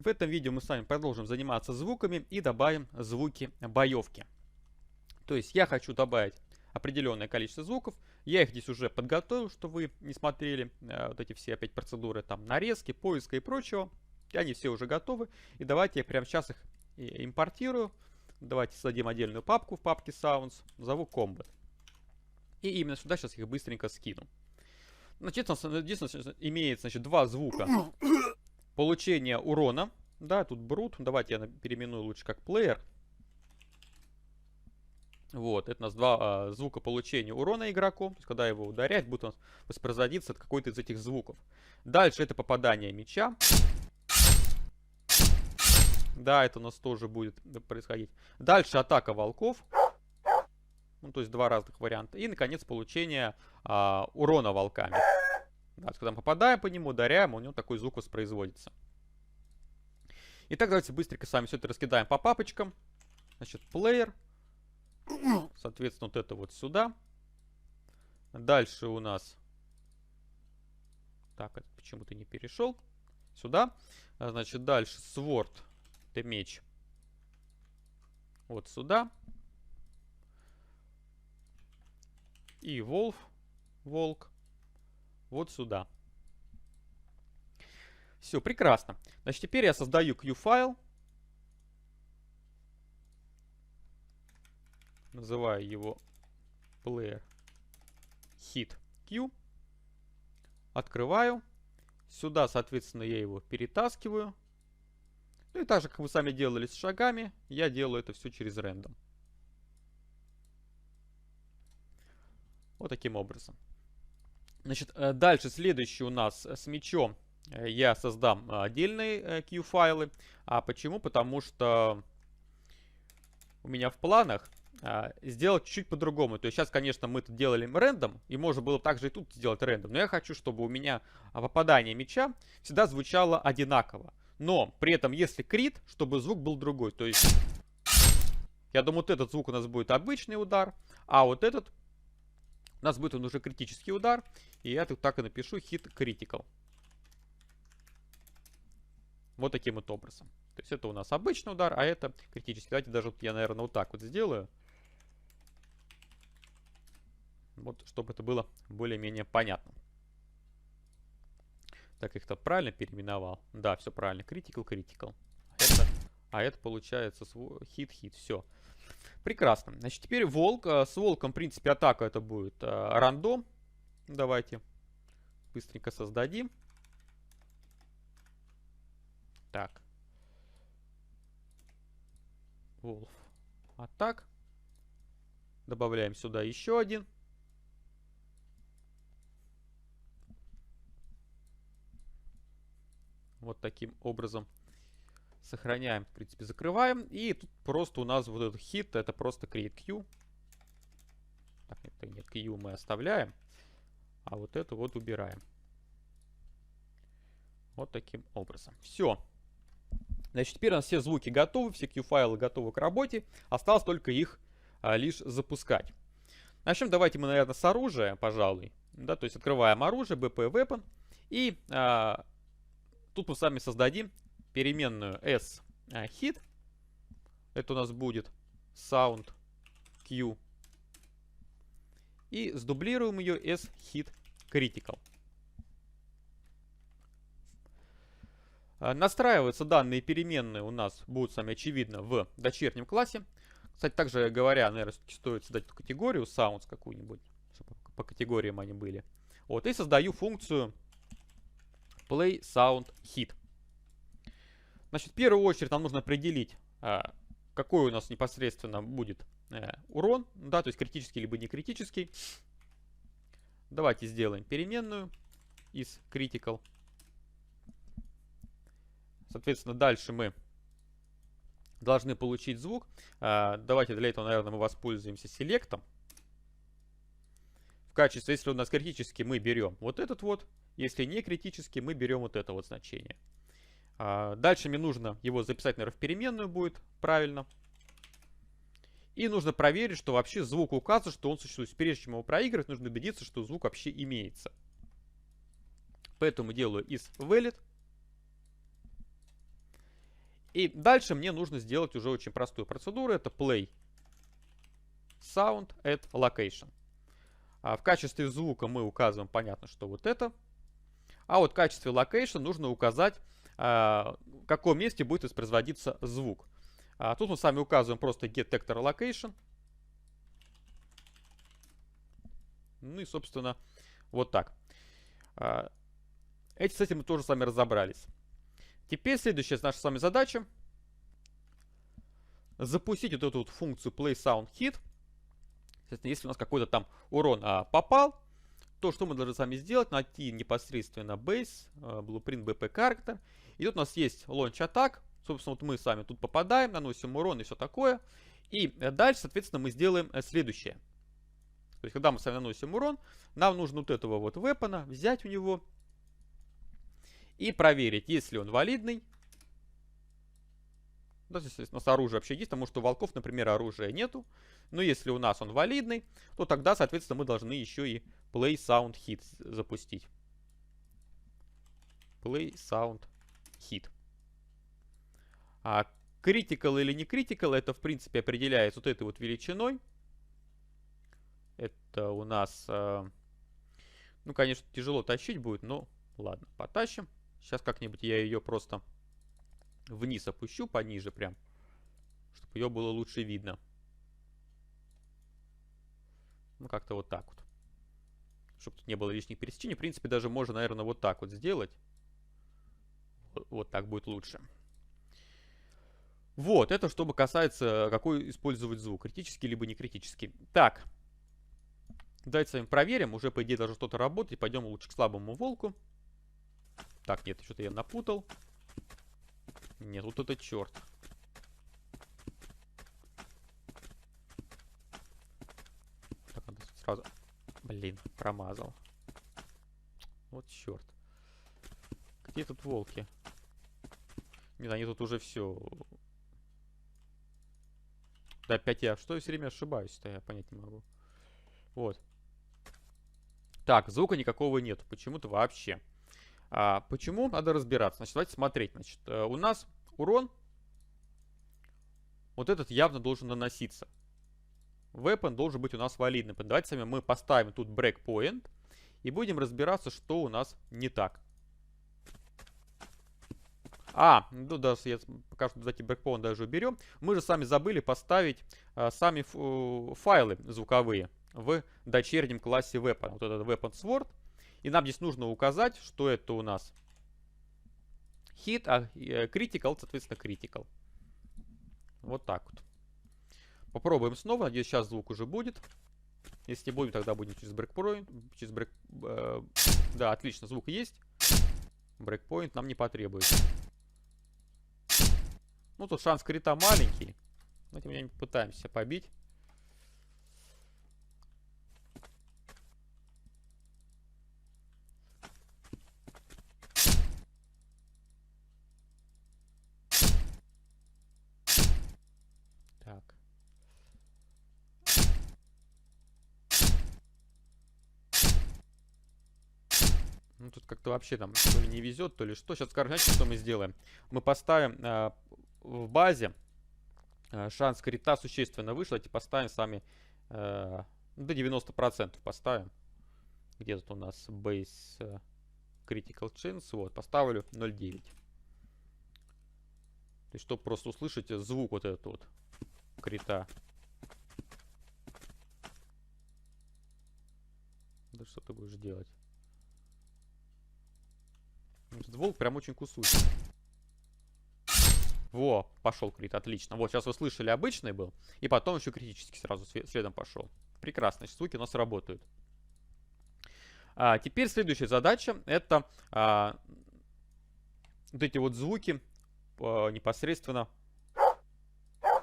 В этом видео мы с вами продолжим заниматься звуками и добавим звуки боевки. То есть я хочу добавить определенное количество звуков. Я их здесь уже подготовил, чтобы вы не смотрели вот эти все опять процедуры, там нарезки, поиска и прочего. Они все уже готовы. И давайте я прямо сейчас их импортирую. Давайте создадим отдельную папку в папке Sounds. Назову Combat. И именно сюда сейчас их быстренько скину. Значит, здесь имеется два звука. Получение урона. Да, тут брут. Давайте я переименую лучше как player. Вот, это у нас два звука получения урона игроку. То есть, когда его ударять, будет у нас воспроизводиться какой-то из этих звуков. Дальше это попадание меча. Да, это у нас тоже будет происходить. Дальше атака волков. Ну, то есть два разных варианта. И, наконец, получение урона волками. Да, когда мы попадаем по нему, ударяем, у него такой звук воспроизводится. Итак, давайте быстренько с вами все это раскидаем по папочкам. Значит, player. Соответственно, вот это вот сюда. Дальше у нас... Так, это почему-то не перешел. Сюда. Значит, дальше sword. Это меч. Вот сюда. И wolf. Волк. Вот сюда. Все, прекрасно. Значит, теперь я создаю Q-файл. Называю его player hit Q. Открываю. Сюда, соответственно, я его перетаскиваю. Ну и так же, как вы сами делали с шагами, я делаю это все через рендом. Вот таким образом. Значит, дальше следующий у нас с мечом. Я создам отдельные Q-файлы. А почему? Потому что у меня в планах сделать чуть по-другому. То есть сейчас, конечно, мы тут делали рендом, и можно было также и тут сделать рендом. Но я хочу, чтобы у меня попадание меча всегда звучало одинаково. Но при этом, если крит, чтобы звук был другой. То есть, я думаю, вот этот звук у нас будет обычный удар, а вот этот у нас будет он уже критический удар. И я тут так и напишу hit critical. Вот таким вот образом. То есть это у нас обычный удар, а это критический. Давайте даже вот я, наверное, вот так вот сделаю. Вот, чтобы это было более-менее понятно. Так, их-то правильно переименовал? Да, все правильно. Critical, critical. А это получается hit. Все. Прекрасно. Значит, теперь волк. С волком, в принципе, атака это будет рандом. Давайте быстренько создадим. Так. Wolf. Атак. Добавляем сюда еще один. Вот таким образом. Сохраняем, в принципе, закрываем. И тут просто у нас вот этот hit, это просто create Q. Так, нет, Q мы оставляем. А вот это вот убираем. Вот таким образом. Все. Значит, теперь у нас все звуки готовы, все Q-файлы готовы к работе. Осталось только их лишь запускать. Начнем давайте мы, наверное, с оружия, пожалуй. Да, то есть открываем оружие, BP Weapon. И тут мы с вами создадим переменную s-hit. Это у нас будет sound Q. И сдублируем ее s-hit critical. Настраиваются данные переменные у нас будут с вами очевидно в дочернем классе. Кстати, также говоря, наверное, стоит создать эту категорию sounds какую-нибудь, чтобы по категориям они были. Вот, и создаю функцию play sound hit. Значит, в первую очередь нам нужно определить, какой у нас непосредственно будет урон, да, то есть критический либо не критический. Давайте сделаем переменную из critical. Соответственно, дальше мы должны получить звук. Давайте для этого, наверное, мы воспользуемся селектом. В качестве, если у нас критический, мы берем вот этот вот. Если не критический, мы берем вот это вот значение. Дальше мне нужно его записать, наверное, в переменную будет правильно. И нужно проверить, что вообще звук указан, что он существует. Прежде чем его проигрывать, нужно убедиться, что звук вообще имеется. Поэтому делаю is valid. И дальше мне нужно сделать уже очень простую процедуру. Это play sound at location. В качестве звука мы указываем, понятно, что вот это. А вот в качестве location нужно указать, в каком месте будет воспроизводиться звук. Тут мы с вами указываем просто get actor location. Ну и, собственно, вот так. С этим мы тоже с вами разобрались. Теперь следующая наша с вами задача. Запустить вот эту вот функцию playSoundHit. Соответственно, если у нас какой-то там урон попал, то что мы должны с вами сделать? Найти непосредственно base, blueprint BP character. И тут у нас есть launch attack. Собственно, вот мы с вами тут попадаем, наносим урон и все такое. И дальше, соответственно, мы сделаем следующее. То есть, когда мы с вами наносим урон, нам нужно вот этого вот weapon взять у него и проверить, есть ли он валидный. Да, если у нас оружие вообще есть, потому что у волков, например, оружия нету. Но если у нас он валидный, то тогда, соответственно, мы должны еще и play sound hit запустить. Play sound hit. Critical или не critical, это, в принципе, определяется вот этой вот величиной. Это у нас, ну, конечно, тяжело тащить будет, но ладно, потащим. Сейчас как-нибудь я ее просто вниз опущу, пониже прям, чтобы ее было лучше видно. Ну, как-то вот так вот. Чтобы тут не было лишних пересечений. В принципе, даже можно, наверное, вот так вот сделать. Вот так будет лучше. Вот, это чтобы касается, какой использовать звук. Критический либо не критический. Так. Давайте с вами проверим. Уже, по идее, должно что-то работать. Пойдем лучше к слабому волку. Так, нет, что-то я напутал. Нет, вот это черт. Так, надо сразу... Блин, промазал. Вот черт. Где тут волки? Нет, они тут уже все. Да опять я. Что я все время ошибаюсь-то? Я понять не могу. Вот. Так, звука никакого нету. Почему-то вообще. Почему? Надо разбираться. Значит, давайте смотреть. Значит, у нас урон вот этот явно должен наноситься. Weapon должен быть у нас валидным. Давайте с вами мы поставим тут breakpoint и будем разбираться, что у нас не так. Ну да, я пока что эти breakpoint даже уберем. Мы же сами забыли поставить сами файлы звуковые в дочернем классе weapon. Вот этот weapon sword. И нам здесь нужно указать, что это у нас hit, а critical, соответственно, critical. Вот так вот. Попробуем снова. Надеюсь, сейчас звук уже будет. Если не будет, тогда будем через breakpoint. Да, отлично, звук есть. Breakpoint нам не потребуется. Ну, тут шанс крита маленький. Но тем не менее попытаемся побить. Так. Ну, тут как-то вообще там то ли не везет, то ли что. Сейчас, знаете, что мы сделаем? Мы поставим в базе шанс крита существенно выше. Давайте поставим с вами до 90% поставим. Где тут у нас base critical chance? Вот, поставлю 0.9. То есть, чтобы просто услышать звук вот этот вот крита. Да что ты будешь делать? Этот волк прям очень кусучий. Во, пошел крит, отлично. Вот, сейчас вы слышали, обычный был. И потом еще критический сразу следом пошел. Прекрасно, значит, звуки у нас работают. Теперь следующая задача. Это вот эти вот звуки непосредственно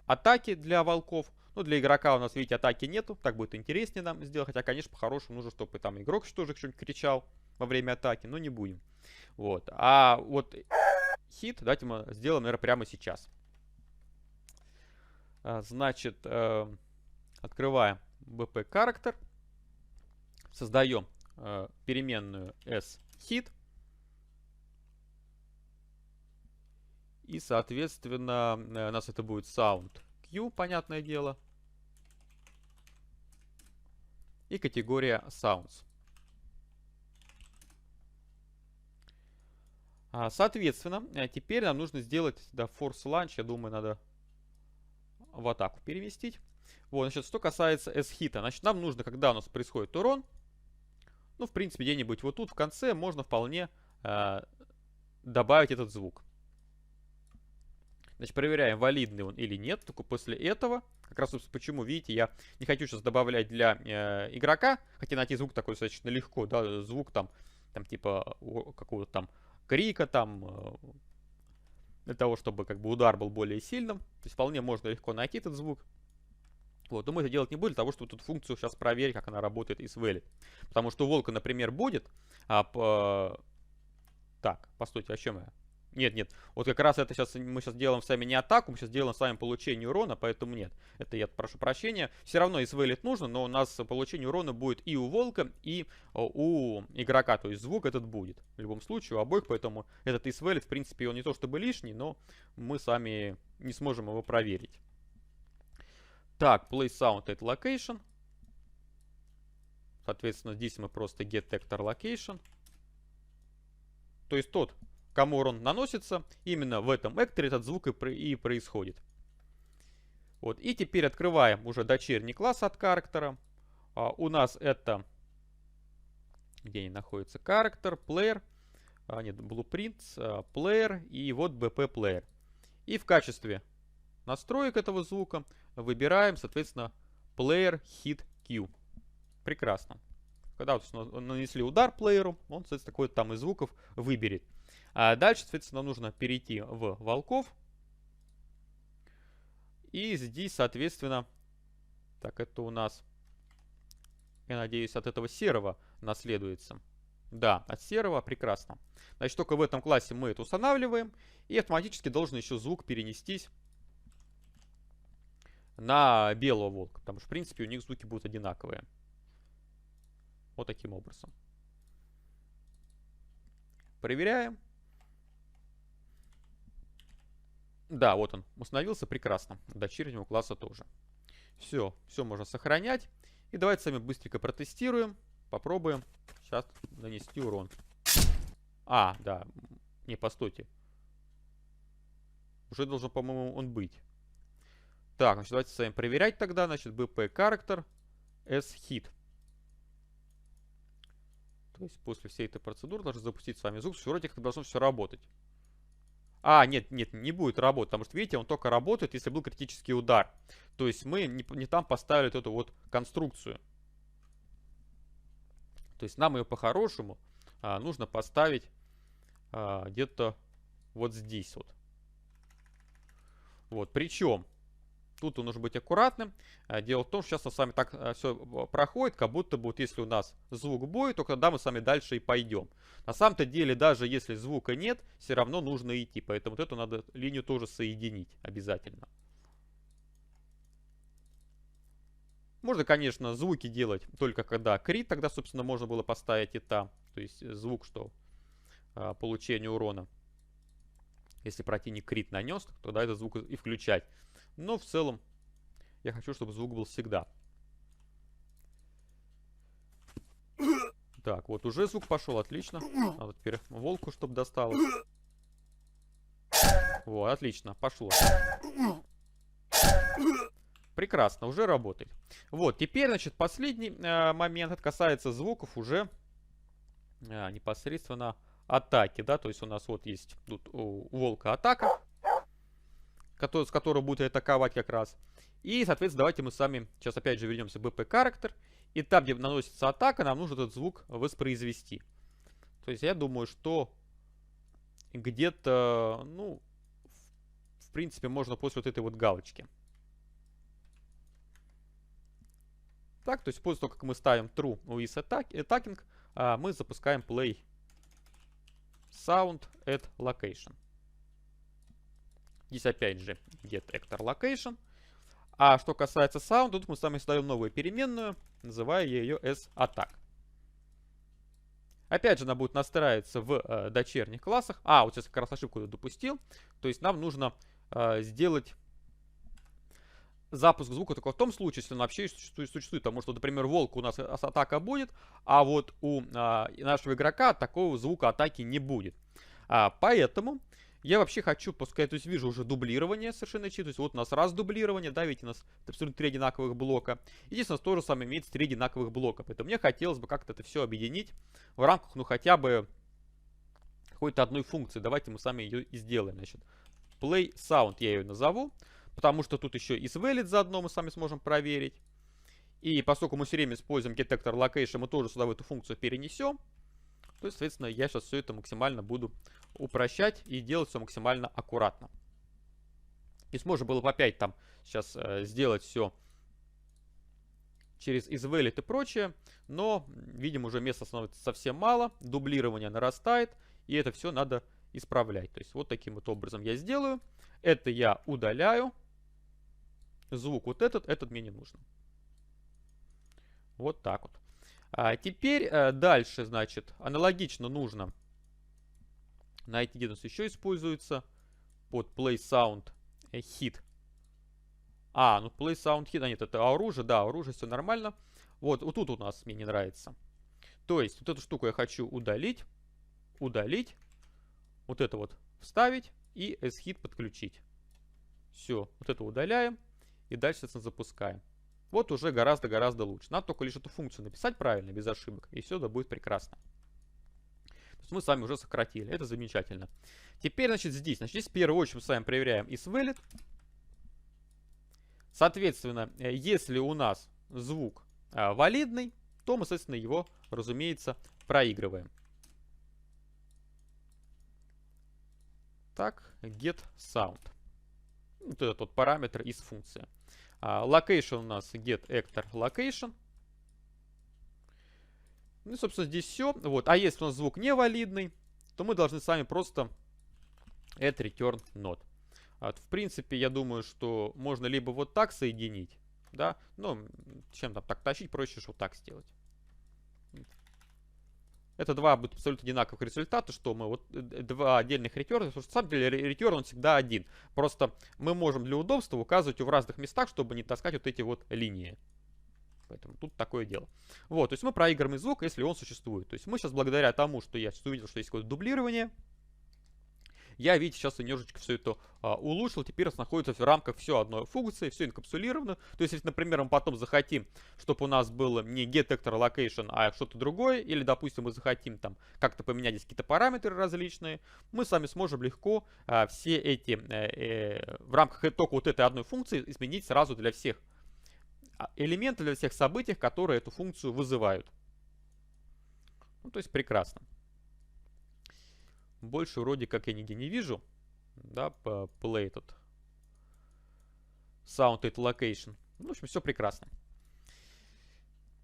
атаки для волков. Ну, для игрока у нас, видите, атаки нету. Так будет интереснее нам сделать. Хотя, конечно, по-хорошему нужно, чтобы там игрок тоже что-нибудь кричал во время атаки. Но не будем. Вот. А вот хит давайте мы сделаем, наверное, прямо сейчас. Значит, открываем BP character. Создаем переменную shit. И, соответственно, у нас это будет sound Q, понятное дело. И категория sounds. Соответственно, теперь нам нужно сделать, да, force launch, я думаю, надо в атаку переместить. Вот, значит, что касается S-хита, значит, нам нужно, когда у нас происходит урон, ну, в принципе, где-нибудь вот тут в конце можно вполне добавить этот звук. Значит, проверяем, валидный он или нет. Только после этого, как раз, собственно, почему, видите, я не хочу сейчас добавлять для игрока, хотя найти звук такой достаточно легко, да, звук там типа какого-то там крика, там, для того, чтобы как бы удар был более сильным. То есть вполне можно легко найти этот звук. Вот, но мы это делать не будем, для того, чтобы тут функцию сейчас проверить, как она работает из valid. Потому что у волка, например, будет... Так, постойте, о чем я? Нет. Вот как раз это мы сейчас делаем с вами не атаку, мы сейчас делаем с вами получение урона, поэтому нет. Это я прошу прощения. Все равно isValid нужно, но у нас получение урона будет и у волка, и у игрока. То есть звук этот будет. В любом случае у обоих, поэтому этот isValid, в принципе, он не то чтобы лишний, но мы сами не сможем его проверить. Так, play sound at location. Соответственно, здесь мы просто get actor location. То есть тот, кому урон наносится, именно в этом экторе этот звук и происходит. Вот. И теперь открываем уже дочерний класс от character. У нас это... Где они находятся? Character, player. Нет, blueprints, player и вот bp player. И в качестве настроек этого звука выбираем, соответственно, player hit Q. Прекрасно. Когда вот нанесли удар плееру, он, соответственно, какой-то там из звуков выберет. А дальше, соответственно, нужно перейти в волков. И здесь, соответственно, так, это у нас, я надеюсь, от этого серого наследуется. Да, от серого, прекрасно. Значит, только в этом классе мы это устанавливаем. И автоматически должен еще звук перенестись на белого волка. Потому что, в принципе, у них звуки будут одинаковые. Вот таким образом. Проверяем. Да, вот он установился, прекрасно. Дочернего класса тоже. Все можно сохранять. И давайте с вами быстренько протестируем. Попробуем сейчас нанести урон. Да. Не, постойте. Уже должен, по-моему, он быть. Так, значит, давайте с вами проверять тогда. Значит, BP character S-hit. То есть после всей этой процедуры должны запустить с вами звук. Вроде как должно все работать. Нет, не будет работать. Потому что, видите, он только работает, если был критический удар. То есть мы не там поставили эту вот конструкцию. То есть нам ее по-хорошему нужно поставить где-то вот здесь вот. Вот, причем тут нужно быть аккуратным. Дело в том, что сейчас с вами так все проходит, как будто бы вот если у нас звук будет, то тогда мы с вами дальше и пойдем. На самом-то деле, даже если звука нет, все равно нужно идти. Поэтому вот эту надо линию тоже соединить обязательно. Можно, конечно, звуки делать только когда крит, тогда, собственно, можно было поставить и там. То есть звук, что получение урона. Если противник крит нанес, тогда этот звук и включать. Но в целом я хочу, чтобы звук был всегда. Так, вот уже звук пошел, отлично. Надо теперь волку, чтобы досталось. Вот, отлично, пошло. Прекрасно, уже работает. Вот, теперь, значит, последний момент. Это касается звуков уже непосредственно атаки, да. То есть у нас вот есть тут у волка атака, с которой будет атаковать как раз. И, соответственно, давайте мы с вами сейчас опять же вернемся в BP character. И там, где наносится атака, нам нужно этот звук воспроизвести. То есть я думаю, что где-то, ну, в принципе, можно после вот этой вот галочки. Так, то есть после того, как мы ставим true with attacking, мы запускаем play sound at location. Здесь опять же get actor location. А что касается sound, тут мы с вами создаем новую переменную, называя ее as attack. Опять же, она будет настраиваться в дочерних классах. Вот сейчас как раз ошибку допустил. То есть нам нужно сделать запуск звука только в том случае, если он вообще существует. Потому что, например, волк у нас атака будет, а вот у нашего игрока такого звука атаки не будет. Поэтому я вообще хочу, пускай, то есть вижу уже дублирование совершенно очевидно. То есть вот у нас раз дублирование, да, видите, у нас абсолютно 3 одинаковых блока. И здесь у нас тоже самое имеется 3 одинаковых блока. Поэтому мне хотелось бы как-то это все объединить в рамках, ну, хотя бы какой-то одной функции. Давайте мы сами ее и сделаем. Значит, play sound я ее назову, потому что тут еще и valid заодно мы сами сможем проверить. И поскольку мы все время используем getDetector location, мы тоже сюда в эту функцию перенесем. То есть, соответственно, я сейчас все это максимально буду упрощать и делать все максимально аккуратно. И можно было бы опять там сейчас сделать все через isValid и прочее, но, видимо, уже места становится совсем мало, дублирование нарастает, и это все надо исправлять. То есть вот таким вот образом я сделаю. Это я удаляю. Звук вот этот мне не нужен. Вот так вот. Теперь дальше, значит, аналогично нужно найти, где у нас еще используется под play sound hit. Ну play sound hit, нет, это оружие, да, оружие, все нормально. Вот тут у нас мне не нравится. То есть вот эту штуку я хочу удалить, вот это вот вставить и shit подключить. Все, вот это удаляем и дальше, соответственно, запускаем. Вот уже гораздо лучше. Надо только лишь эту функцию написать правильно, без ошибок, и все, да, будет прекрасно. То есть мы с вами уже сократили, это замечательно. Теперь, значит, здесь в первую очередь мы с вами проверяем isValid. Соответственно, если у нас звук валидный, то мы, соответственно, его, разумеется, проигрываем. Так, getSound. Вот это тот параметр из функции. Location у нас getActor location. Ну и, собственно, здесь все. Вот. А если у нас звук невалидный, то мы должны с вами просто add return not. В принципе, я думаю, что можно либо вот так соединить, да, ну, чем там так тащить, проще вот так сделать. Это два будут абсолютно одинаковых результата, что мы вот два отдельных ретерна, потому что на самом деле ретерн он всегда один. Просто мы можем для удобства указывать его в разных местах, чтобы не таскать вот эти вот линии. Поэтому тут такое дело. Вот, то есть мы проигрываем звук, если он существует. То есть мы сейчас благодаря тому, что я сейчас увидел, что есть какое-то дублирование, я, видите, сейчас немножечко все это улучшил. Теперь у нас находится в рамках все одной функции, все инкапсулировано. То есть, если, например, мы потом захотим, чтобы у нас было не getActor location, а что-то другое, или, допустим, мы захотим там как-то поменять здесь какие-то параметры различные, мы с вами сможем легко все эти, в рамках только вот этой одной функции изменить сразу для всех элементов, для всех событий, которые эту функцию вызывают. Ну, то есть, прекрасно. Больше вроде как я нигде не вижу. Да, по play этот sound it location. Ну, в общем, все прекрасно.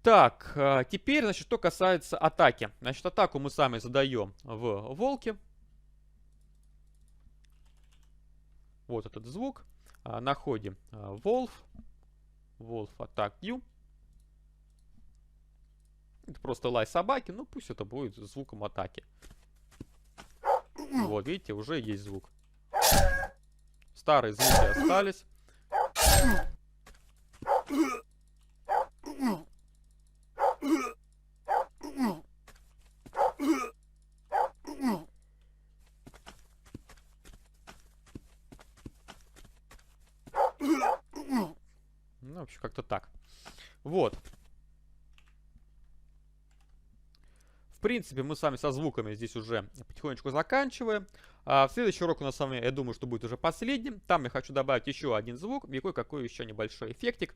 Так, теперь, значит, что касается атаки. Значит, атаку мы сами задаем в волке. Вот этот звук. Находим wolf attack you. Это просто лай собаки. Ну, пусть это будет звуком атаки. Вот, видите, уже есть звук. Старые звуки остались. Ну, в общем, как-то так. Вот. В принципе, мы с вами со звуками здесь уже потихонечку заканчиваем. В следующий урок у нас с вами, я думаю, что будет уже последним. Там я хочу добавить еще один звук и кое-какой еще небольшой эффектик,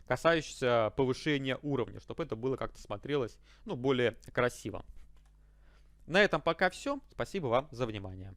касающийся повышения уровня, чтобы это было как-то смотрелось, ну, более красиво. На этом пока все. Спасибо вам за внимание.